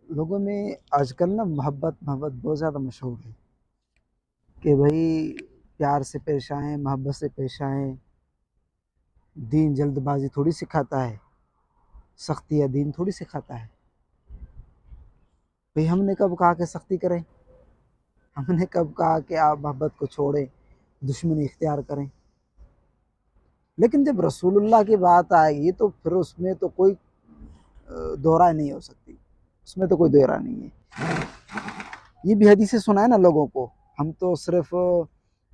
لوگوں میں آج کل نا محبت بہت زیادہ مشہور ہے کہ بھائی پیار سے پیش آئیں، محبت سے پیش آئیں۔ دین جلد بازی تھوڑی سکھاتا ہے، سختی یا دین تھوڑی سکھاتا ہے۔ بھائی ہم نے کب کہا کہ سختی کریں؟ ہم نے کب کہا کہ آپ محبت کو چھوڑیں، دشمنی اختیار کریں؟ لیکن جب رسول اللہ کی بات آئے گی تو پھر اس میں تو کوئی دو رائے نہیں ہو سکتی، اس میں تو کوئی دو رائے نہیں ہے۔ یہ بھی حدیثیں سنائے نا لوگوں کو، ہم تو صرف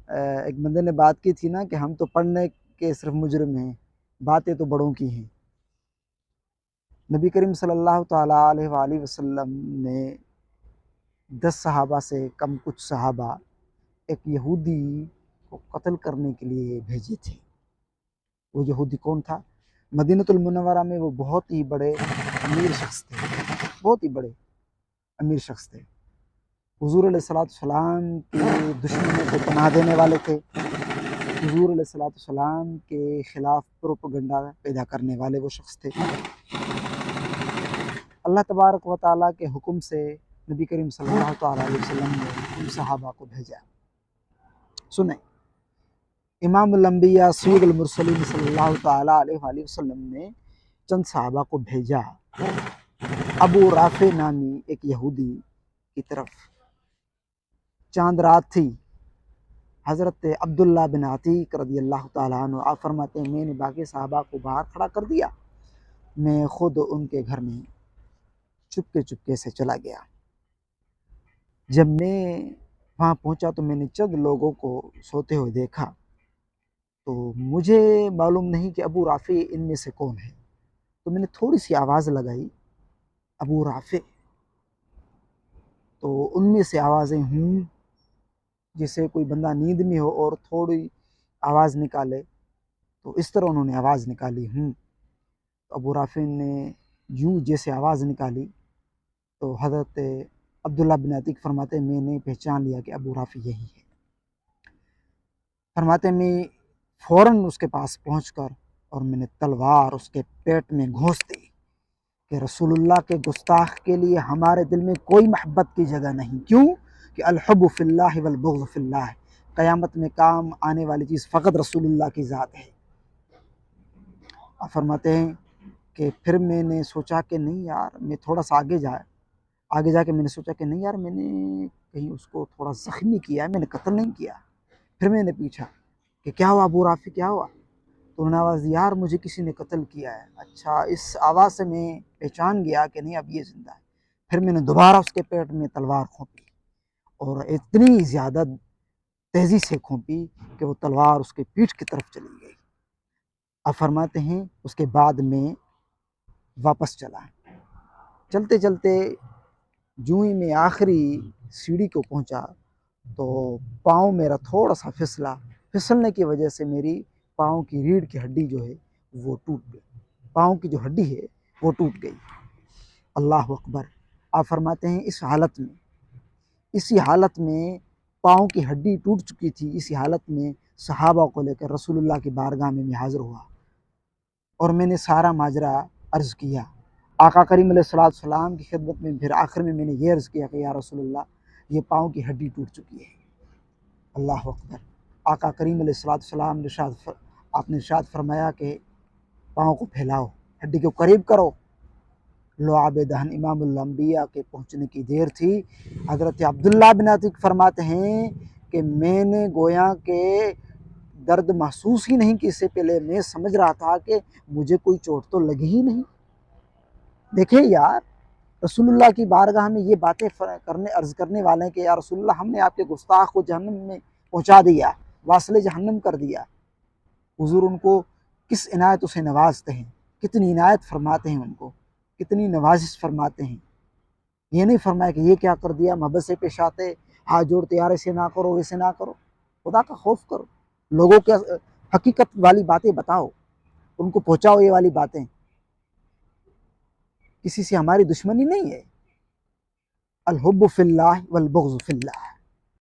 ایک بندے نے بات کی تھی نا کہ ہم تو پڑھنے کے صرف مجرم ہیں، باتیں تو بڑوں کی ہیں۔ نبی کریم صلی اللہ تعالیٰ علیہ وآلہ وسلم نے 10 صحابہ سے کم کچھ صحابہ ایک یہودی کو قتل کرنے کے لیے بھیجے تھے۔ وہ یہودی کون تھا؟ مدینۃ المنورہ میں وہ بہت ہی بڑے امیر شخص تھے، بہت ہی بڑے امیر شخص تھے۔ حضور علیہ السلام کے دشمنوں کو پناہ دینے والے تھے، حضور علیہ السلام کے خلاف پروپیگنڈا پیدا کرنے والے وہ شخص تھے۔ اللہ تبارک و تعالیٰ کے حکم سے نبی کریم صلی اللہ تعالیٰ علیہ وسلم نے ان صحابہ کو بھیجا۔ سنیں، امام الانبیاء سید المرسلین صلی اللہ تعالیٰ علیہ وآلہ وسلم نے چند صحابہ کو بھیجا ابو رافع نامی ایک یہودی کی طرف۔ چاند رات تھی، حضرت عبداللہ بن عتیق رضی اللہ تعالیٰ عنہ آپ فرماتے ہیں میں نے باقی صحابہ کو باہر کھڑا کر دیا، میں خود ان کے گھر میں چپکے سے چلا گیا۔ جب میں وہاں پہنچا تو میں نے چند لوگوں کو سوتے ہوئے دیکھا، تو مجھے معلوم نہیں کہ ابو رافع ان میں سے کون ہے، تو میں نے تھوڑی سی آواز لگائی ابو رافع، تو ان میں سے آوازیں ہوں جسے کوئی بندہ نیند میں ہو اور تھوڑی آواز نکالے، تو اس طرح انہوں نے آواز نکالی ہوں۔ ابو رافع نے یوں جیسے آواز نکالی تو حضرت عبداللہ بن عتیق فرماتے میں نے پہچان لیا کہ ابو رافع یہی ہے۔ فرماتے میں فوراً اس کے پاس پہنچ کر اور میں نے تلوار اس کے پیٹ میں گھونس دی کہ رسول اللہ کے گستاخ کے لیے ہمارے دل میں کوئی محبت کی جگہ نہیں۔ کیوں کہ الحب فی اللہ والبغض فی اللہ، قیامت میں کام آنے والی چیز فقط رسول اللہ کی ذات ہے۔ آپ فرماتے ہیں کہ پھر میں نے سوچا کہ نہیں یار، میں تھوڑا سا آگے جا کے میں نے سوچا کہ نہیں یار، میں نے کہیں اس کو تھوڑا زخمی کیا ہے، میں نے قتل نہیں کیا۔ پھر میں نے پوچھا کہ کیا ہوا ابو رافع، کیا ہوا؟ تو انہوں نے آواز دی یار مجھے کسی نے قتل کیا ہے۔ اچھا، اس آواز سے میں پہچان گیا کہ نہیں اب یہ زندہ ہے۔ پھر میں نے دوبارہ اس کے پیٹ میں تلوار کھونپی اور اتنی زیادہ تیزی سے کھونپی کہ وہ تلوار اس کے پیٹھ کی طرف چلی گئی۔ اب فرماتے ہیں اس کے بعد میں واپس چلا، چلتے چلتے جو ہی میں آخری سیڑھی کو پہنچا تو پاؤں میرا تھوڑا سا پھسلنے کی وجہ سے میری پاؤں کی ریڑھ کی ہڈی جو ہے وہ ٹوٹ گئی، پاؤں کی جو ہڈی ہے وہ ٹوٹ گئی۔ اللہ اکبر! آپ فرماتے ہیں اسی حالت میں پاؤں کی ہڈی ٹوٹ چکی تھی، اسی حالت میں صحابہ کو لے کر رسول اللہ کی بارگاہ میں حاضر ہوا اور میں نے سارا ماجرا عرض کیا آقا کریم علیہ السلام کی خدمت میں۔ پھر آخر میں نے یہ عرض کیا کہ یا رسول اللہ یہ پاؤں کی ہڈی ٹوٹ چکی ہے۔ اللہ اکبر! آقا کریم علیہ السلام نے آپ نے ارشاد فرمایا کہ پاؤں کو پھیلاؤ، ہڈی کو قریب کرو۔ لعاب دہن امام الانبیاء کے پہنچنے کی دیر تھی۔ حضرت عبداللہ بن عتیق فرماتے ہیں کہ میں نے گویا کہ درد محسوس ہی نہیں کی، اس سے پہلے میں سمجھ رہا تھا کہ مجھے کوئی چوٹ تو لگی ہی نہیں۔ دیکھیں یار، رسول اللہ کی بارگاہ میں یہ باتیں عرض کرنے والے ہیں کہ یا رسول اللہ ہم نے آپ کے گستاخ کو جہنم میں پہنچا دیا، واصل جہنم کر دیا۔ حضور ان کو کس عنایت سے نوازتے ہیں، کتنی عنایت فرماتے ہیں، ان کو کتنی نوازش فرماتے ہیں۔ یہ نہیں فرمایا کہ یہ کیا کر دیا، محبت سے پیش آتے، ہاتھ جوڑتے یار ایسے نہ کرو ویسے نہ کرو۔ خدا کا خوف کرو، لوگوں کے حقیقت والی باتیں بتاؤ، ان کو پہنچاؤ یہ والی باتیں۔ کسی سے ہماری دشمنی نہیں ہے، الحب فی اللہ والبغض فی اللہ۔